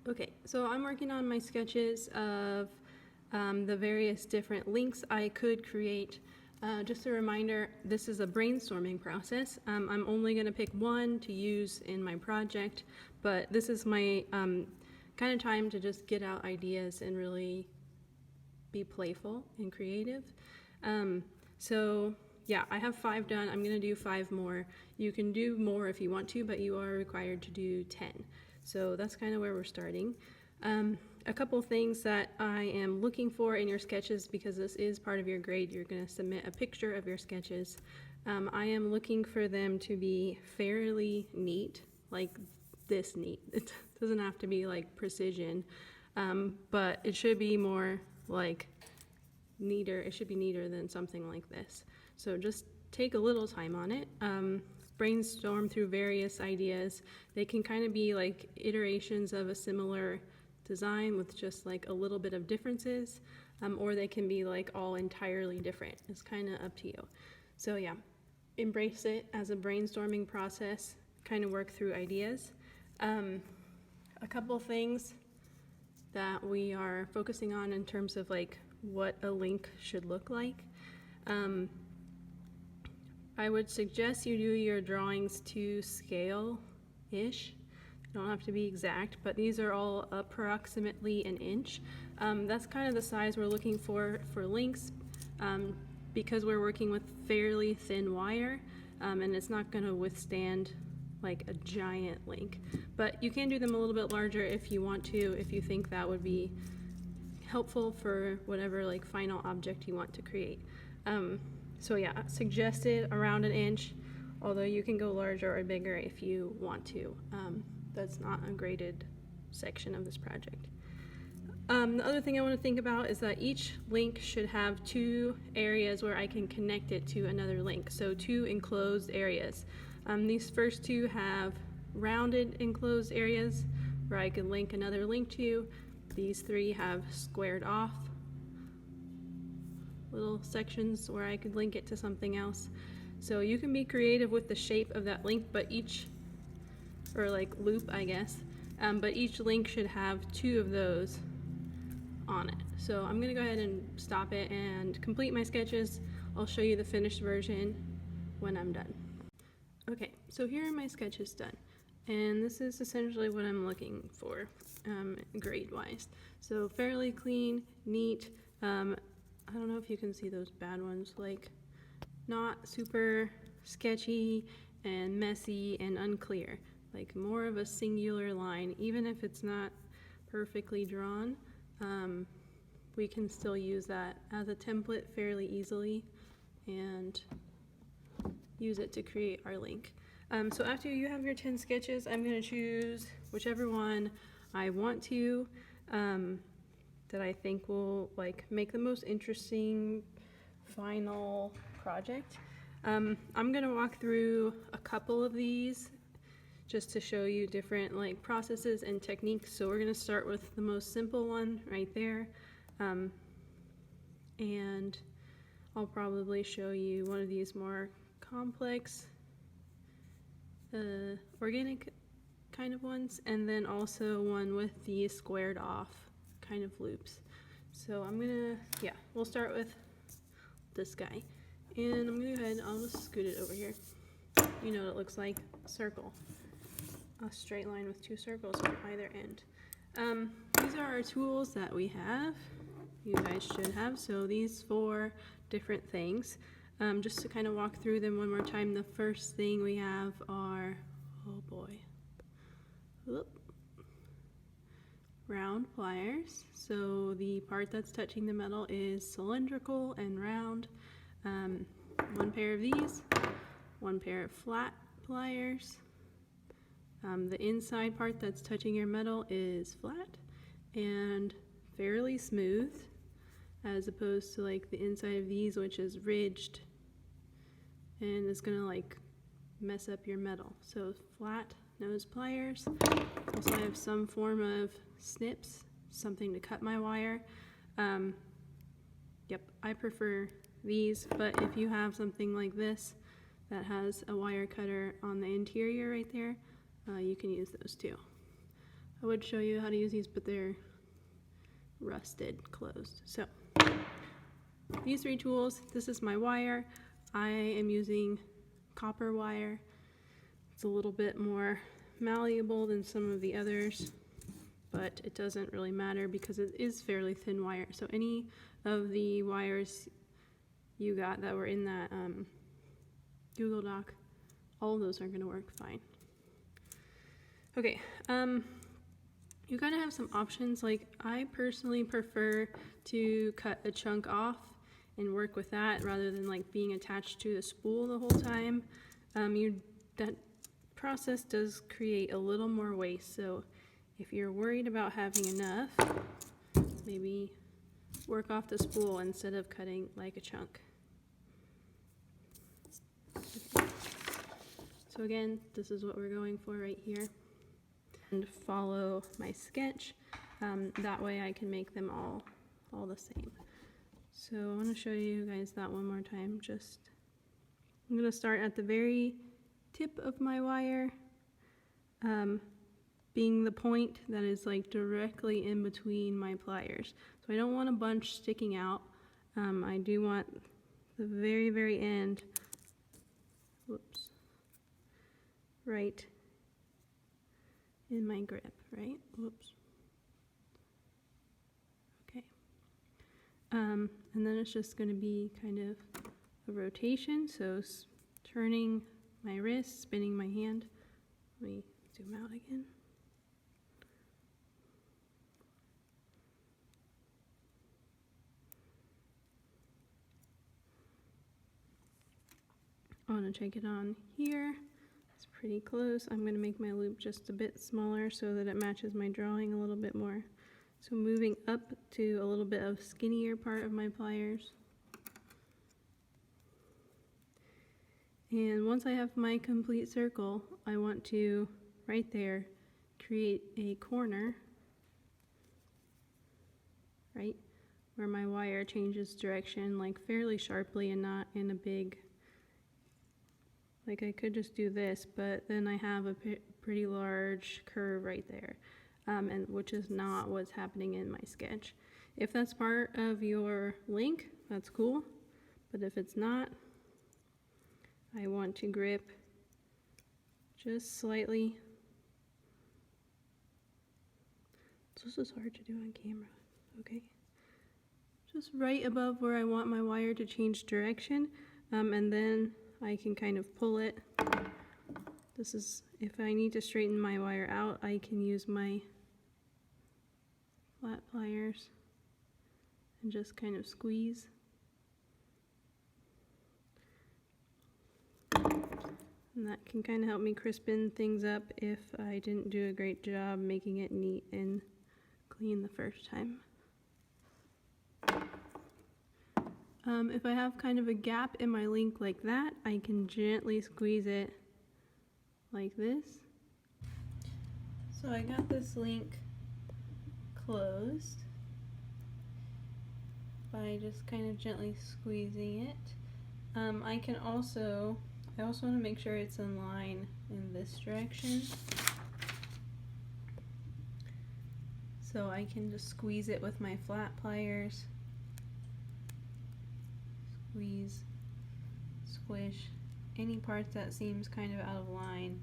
Okay, so I'm working on my sketches of the various different links I could create. Just a reminder, this is a brainstorming process. I'm only going to pick one to use in my project, but this is my kind of time to just get out ideas and really be playful and creative. So yeah, I have 5 done. I'm going to do 5 more. You can do more if you want to, but you are required to do 10. So that's kind of where we're starting. A couple things that I am looking for in your sketches, because this is part of your grade, you're going to submit a picture of your sketches. I am looking for them to be fairly neat, like this neat. It doesn't have to be like precision, but it should be more like neater. It should be neater than something like this. So just take a little time on it. Brainstorm through various ideas. They can kind of be like iterations of a similar design with just like a little bit of differences, or they can be like all entirely different. It's kind of up to you. So yeah, embrace it as a brainstorming process, kind of work through ideas. A couple things that we are focusing on in terms of like what a link should look like. I would suggest you do your drawings to scale-ish. Don't have to be exact, but these are all approximately an inch. That's kind of the size we're looking for links, because we're working with fairly thin wire, and it's not going to withstand like a giant link. But you can do them a little bit larger if you want to, if you think that would be helpful for whatever like final object you want to create. So yeah, suggested around an inch, although you can go larger or bigger if you want to. That's not a graded section of this project. The other thing I want to think about is that each link should have 2 areas where I can connect it to another link, so 2 enclosed areas. These first 2 have rounded enclosed areas where I can link another link to. These 3 have squared off little sections where I could link it to something else. So you can be creative with the shape of that link, but each, or like loop, I guess, but each link should have 2 of those on it. So I'm gonna go ahead and stop it and complete my sketches. I'll show you the finished version when I'm done. Okay, so here are my sketches done. And this is essentially what I'm looking for, grade-wise. So fairly clean, neat. I don't know if you can see those bad ones, like not super sketchy and messy and unclear. Like more of a singular line, even if it's not perfectly drawn. We can still use that as a template fairly easily and use it to create our link. So after you have your 10 sketches, I'm going to choose whichever one I want to, that I think will like make the most interesting final project. I'm going to walk through a couple of these just to show you different like processes and techniques. So we're going to start with the most simple one right there, and I'll probably show you one of these more complex organic kind of ones, and then also one with the squared off kind of loops. So I'm gonna, yeah, we'll start with this guy, and I'm gonna go ahead and I'll just scoot it over here. You know what it looks like, a circle, a straight line with 2 circles on either end. These are our tools that we have, you guys should have. So these 4 different things, just to kind of walk through them one more time. The first thing we have are, oh boy, whoop, round pliers. So the part that's touching the metal is cylindrical and round. 1 pair of these, 1 pair of flat pliers. The inside part that's touching your metal is flat and fairly smooth, as opposed to like the inside of these, which is ridged and is gonna like mess up your metal. So flat nose pliers. Also I have some form of snips, something to cut my wire. Yep, I prefer these, but if you have something like this that has a wire cutter on the interior right there, you can use those too. I would show you how to use these, but they're rusted closed. So these 3 tools, this is my wire. I am using copper wire. It's a little bit more malleable than some of the others, but it doesn't really matter because it is fairly thin wire. So any of the wires you got that were in that Google Doc, all of those are going to work fine. Okay, you gotta have some options. Like, I personally prefer to cut a chunk off and work with that rather than like being attached to the spool the whole time. That process does create a little more waste, so if you're worried about having enough, maybe work off the spool instead of cutting like a chunk. Okay. So again, this is what we're going for right here. And follow my sketch. That way I can make them all the same. So I want to show you guys that one more time. I'm going to start at the very tip of my wire, being the point that is like directly in between my pliers. So I don't want a bunch sticking out. I do want the very end, whoops, right in my grip, right? Whoops. Okay. And then it's just going to be kind of a rotation, so turning my wrist, spinning my hand. Let me zoom out again. I want to check it on here. It's pretty close. I'm going to make my loop just a bit smaller so that it matches my drawing a little bit more. So moving up to a little bit of skinnier part of my pliers. And once I have my complete circle, I want to, right there, create a corner, right, where my wire changes direction like fairly sharply and not in a big, like I could just do this, but then I have a pretty large curve right there, and which is not what's happening in my sketch. If that's part of your link, that's cool, but if it's not, I want to grip just slightly. This is hard to do on camera, okay? Just right above where I want my wire to change direction, and then I can kind of pull it. This is, if I need to straighten my wire out, I can use my flat pliers and just kind of squeeze. And that can kind of help me crispen things up if I didn't do a great job making it neat and clean the first time. If I have kind of a gap in my link like that, I can gently squeeze it like this. So I got this link closed by just kind of gently squeezing it. I also want to make sure it's in line in this direction. So I can just squeeze it with my flat pliers. Squeeze, squish, any part that seems kind of out of line,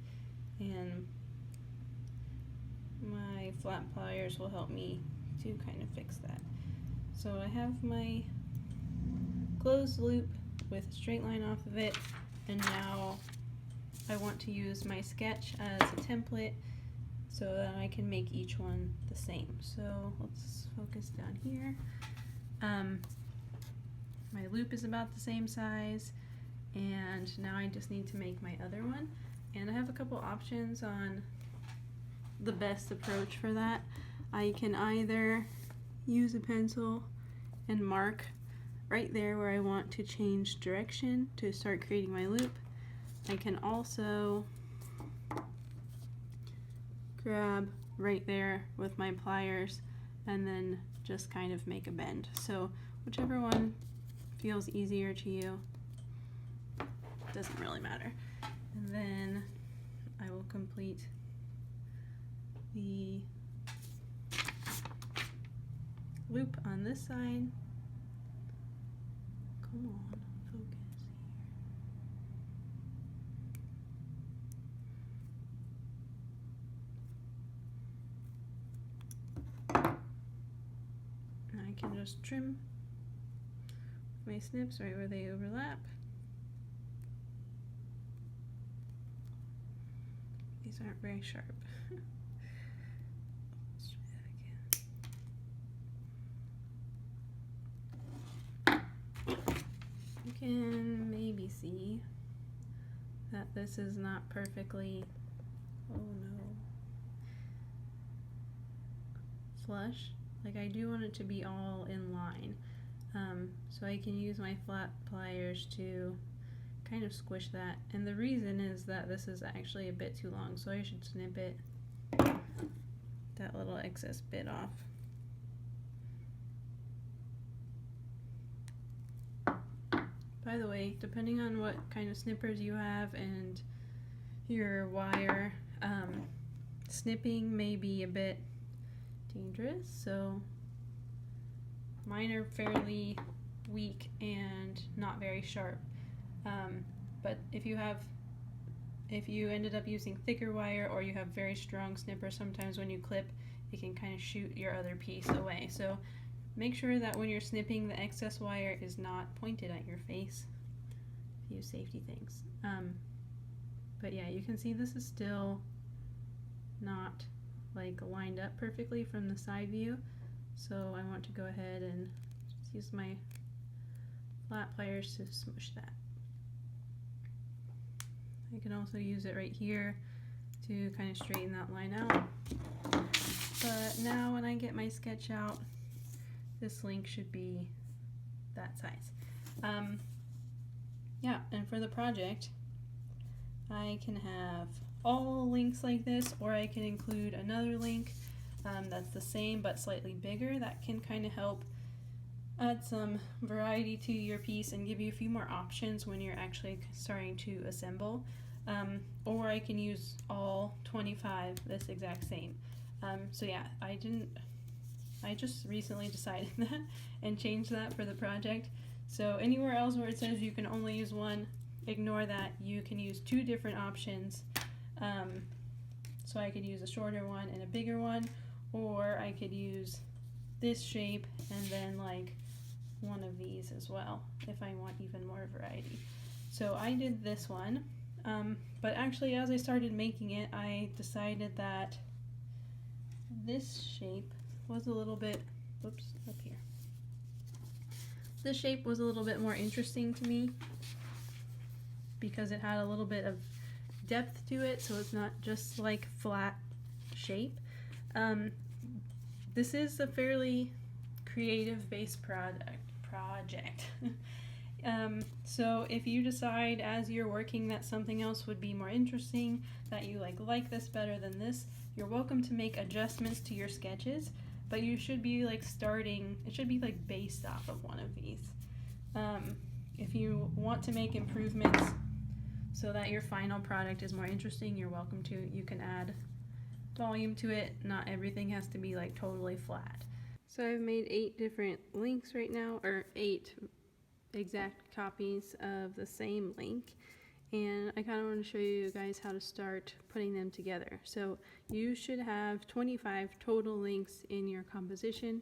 and my flat pliers will help me to kind of fix that. So I have my closed loop with a straight line off of it, and now I want to use my sketch as a template so that I can make each one the same. So let's focus down here. My loop is about the same size, and now I just need to make my other one. And I have a couple options on the best approach for that. I can either use a pencil and mark right there where I want to change direction to start creating my loop. I can also grab right there with my pliers and then just kind of make a bend. So whichever one feels easier to you, doesn't really matter. And then I will complete the loop on this side. Come on, focus here. And I can just trim my snips right where they overlap. These aren't very sharp. Let's try that again. You can maybe see that this is not perfectly, oh no, flush. Like I do want it to be all in line. So I can use my flat pliers to kind of squish that, and the reason is that this is actually a bit too long, so I should snip it, that little excess bit off. By the way, depending on what kind of snippers you have and your wire, snipping may be a bit dangerous, so mine are fairly weak and not very sharp. But if you ended up using thicker wire, or you have very strong snippers, sometimes when you clip, it can kind of shoot your other piece away. So make sure that when you're snipping, the excess wire is not pointed at your face. A few safety things. But yeah, you can see this is still not like lined up perfectly from the side view. So I want to go ahead and just use my flat pliers to smush that. I can also use it right here to kind of straighten that line out. But now when I get my sketch out, this link should be that size. Yeah, and for the project, I can have all links like this, or I can include another link that's the same but slightly bigger. That can kind of help add some variety to your piece and give you a few more options when you're actually starting to assemble. Or I can use all 25 this exact same. So yeah, I just recently decided that and changed that for the project. So anywhere else where it says you can only use one, ignore that. You can use two different options. So I could use a shorter one and a bigger one, or I could use this shape and then like one of these as well if I want even more variety. So I did this one, but actually as I started making it, I decided that this shape was a little bit, whoops, up here. This shape was a little bit more interesting to me because it had a little bit of depth to it, so it's not just like flat shape. This is a fairly creative based project. So if you decide as you're working that something else would be more interesting, that you like this better than this, you're welcome to make adjustments to your sketches, but you should be like starting, it should be like based off of one of these. If you want to make improvements so that your final product is more interesting, you're welcome to. You can add volume to it. Not everything has to be like totally flat. So I've made 8 different links right now, or 8 exact copies of the same link, and I kind of want to show you guys how to start putting them together. So you should have 25 total links in your composition,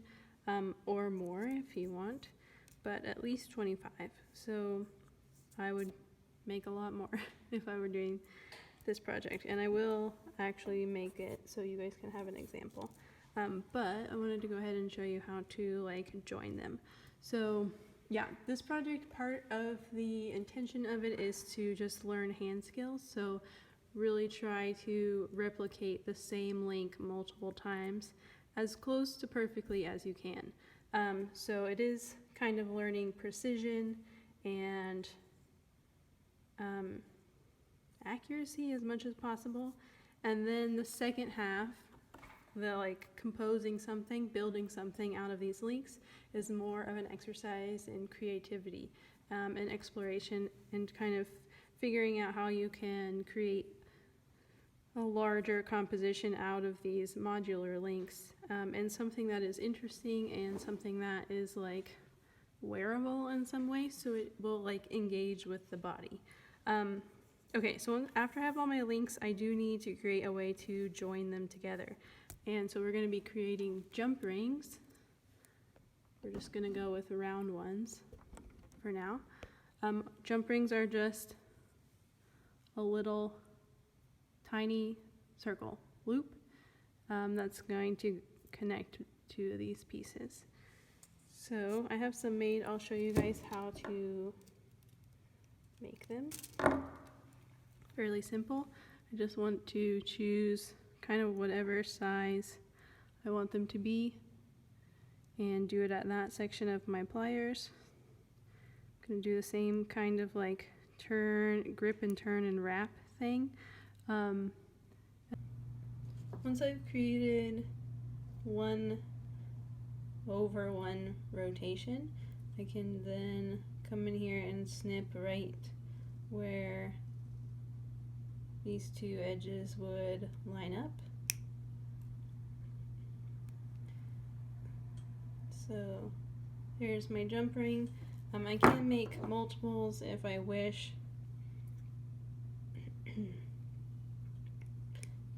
or more if you want, but at least 25. So I would make a lot more if I were doing this project, and I will actually make it so you guys can have an example. But I wanted to go ahead and show you how to like join them. So yeah, this project, part of the intention of it is to just learn hand skills. So really try to replicate the same link multiple times as close to perfectly as you can. So it is kind of learning precision and accuracy as much as possible. And then the second half, the like composing something, building something out of these links, is more of an exercise in creativity and exploration, and kind of figuring out how you can create a larger composition out of these modular links. And and something that is interesting and something that is like wearable in some way, so it will like engage with the body. Okay, so after I have all my links, I do need to create a way to join them together. And so we're going to be creating jump rings. We're just going to go with round ones for now. Jump rings are just a little tiny circle loop that's going to connect to these pieces. So I have some made. I'll show you guys how to make them. Fairly simple. I just want to choose kind of whatever size I want them to be and do it at that section of my pliers. I'm going to do the same kind of like grip and turn and wrap thing. Once I've created 1/1 rotation, I can then come in here and snip right where these two edges would line up. So here's my jump ring. I can make multiples if I wish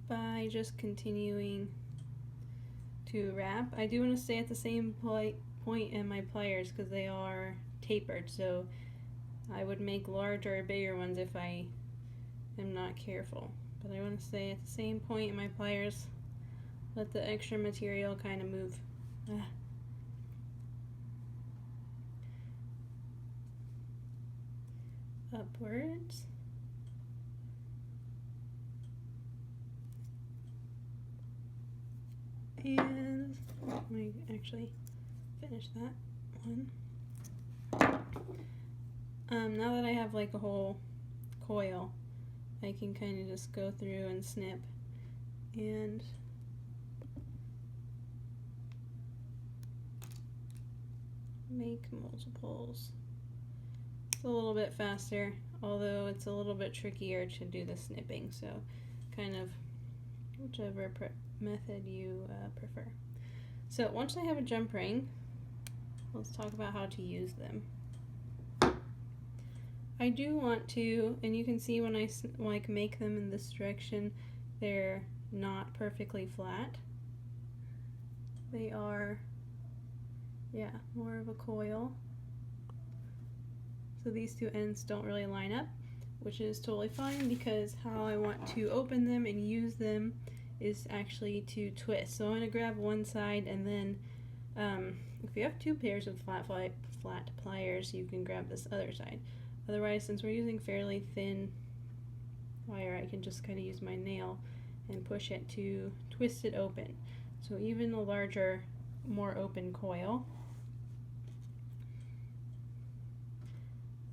by just continuing to wrap. I do want to stay at the same point in my pliers because they are tapered, so I would make larger or bigger ones if I am not careful. But I want to stay at the same point in my pliers, let the extra material kind of move. Upwards. And let me actually finish that one. Now that I have like a whole coil, I can kind of just go through and snip and make multiples. It's a little bit faster, although it's a little bit trickier to do the snipping, so kind of whichever method you prefer. So once I have a jump ring, let's talk about how to use them. I do want to, and you can see when I like make them in this direction, they're not perfectly flat. They are, yeah, more of a coil. So these two ends don't really line up, which is totally fine because how I want to open them and use them is actually to twist. So I'm going to grab one side, and then if you have two pairs of flat pliers, you can grab this other side. Otherwise, since we're using fairly thin wire, I can just kind of use my nail and push it to twist it open. So even a larger, more open coil.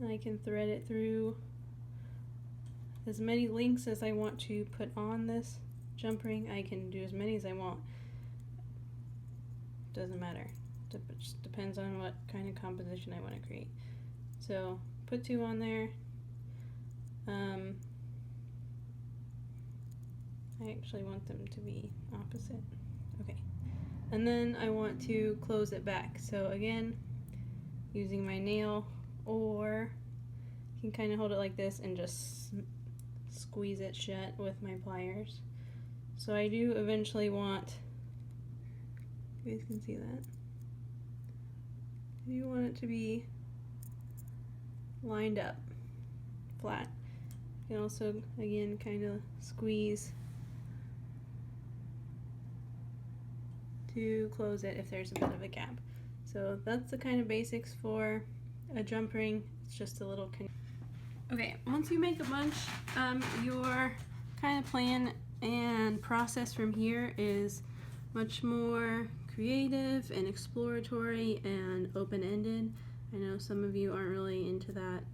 And I can thread it through as many links as I want to put on this jump ring. I can do as many as I want. Doesn't matter. It just depends on what kind of composition I want to create. So put two on there. I actually want them to be opposite. Okay. And then I want to close it back. So again, using my nail, or you can kind of hold it like this and just squeeze it shut with my pliers. So I do eventually want, you guys can see that, you want it to be lined up, flat. You can also, again, kind of squeeze to close it if there's a bit of a gap. So that's the kind of basics for a jump ring. It's just a little okay, once you make a bunch, your kind of plan and process from here is much more creative and exploratory and open-ended. I know some of you aren't really into that.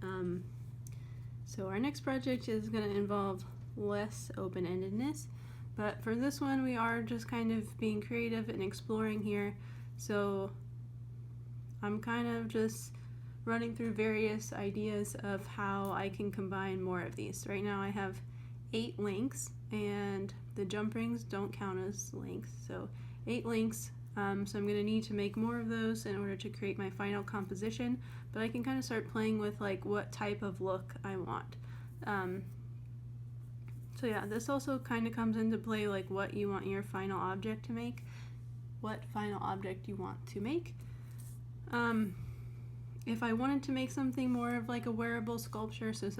So our next project is going to involve less open-endedness, but for this one we are just kind of being creative and exploring here. So I'm kind of just running through various ideas of how I can combine more of these. Right now I have 8 links, and the jump rings don't count as links, so 8 links So I'm going to need to make more of those in order to create my final composition, but I can kind of start playing with like what type of look I want. So yeah, this also kind of comes into play, like what you want your final object to make, what final object you want to make. If I wanted to make something more of like a wearable sculpture, so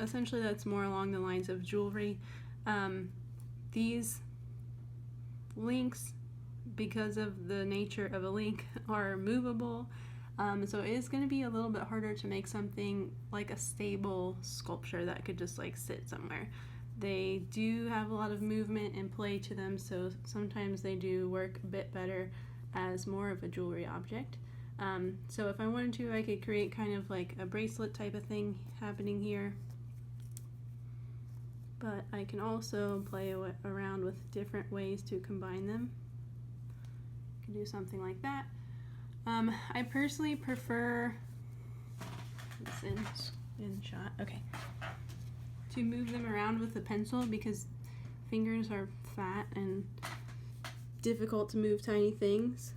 essentially that's more along the lines of jewelry, these links, because of the nature of a link, are movable. So it is going to be a little bit harder to make something like a stable sculpture that could just like sit somewhere. They do have a lot of movement and play to them, so sometimes they do work a bit better as more of a jewelry object. So if I wanted to, I could create kind of like a bracelet type of thing happening here. But I can also play around with different ways to combine them. I can do something like that. I personally prefer this in shot. Okay. To move them around with a pencil because fingers are fat and difficult to move tiny things.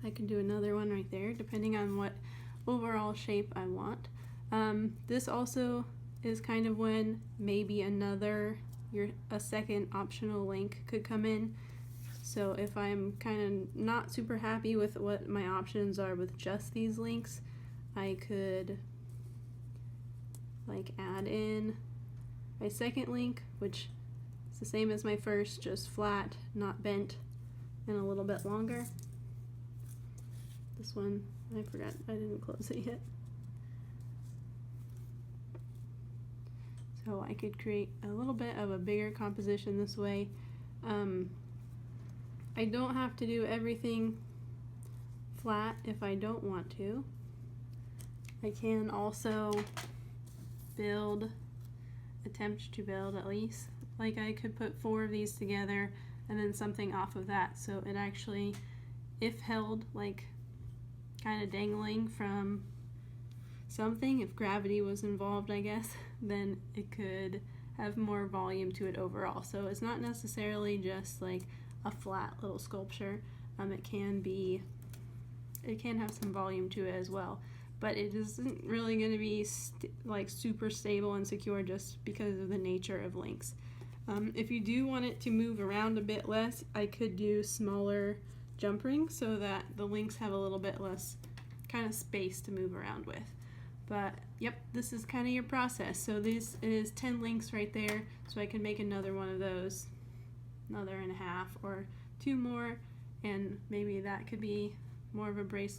I can do another one right there depending on what overall shape I want. This also is kind of when maybe a second optional link could come in. So if I'm kind of not super happy with what my options are with just these links, I could like add in my second link, which is the same as my first, just flat, not bent, and a little bit longer. This one, I forgot, I didn't close it yet. So I could create a little bit of a bigger composition this way. I don't have to do everything flat if I don't want to. I can also attempt to build at least. Like I could put 4 of these together and then something off of that. So it actually, if held like kind of dangling from something, if gravity was involved, I guess, then it could have more volume to it overall. So it's not necessarily just like a flat little sculpture. It can have some volume to it as well, but it isn't really going to be like super stable and secure just because of the nature of links. If you do want it to move around a bit less, I could do smaller jump rings so that the links have a little bit less kind of space to move around with. But yep, this is kind of your process. So this is 10 links right there, so I can make another one of those, another and a half or 2 more, and maybe that could be more of a bracelet.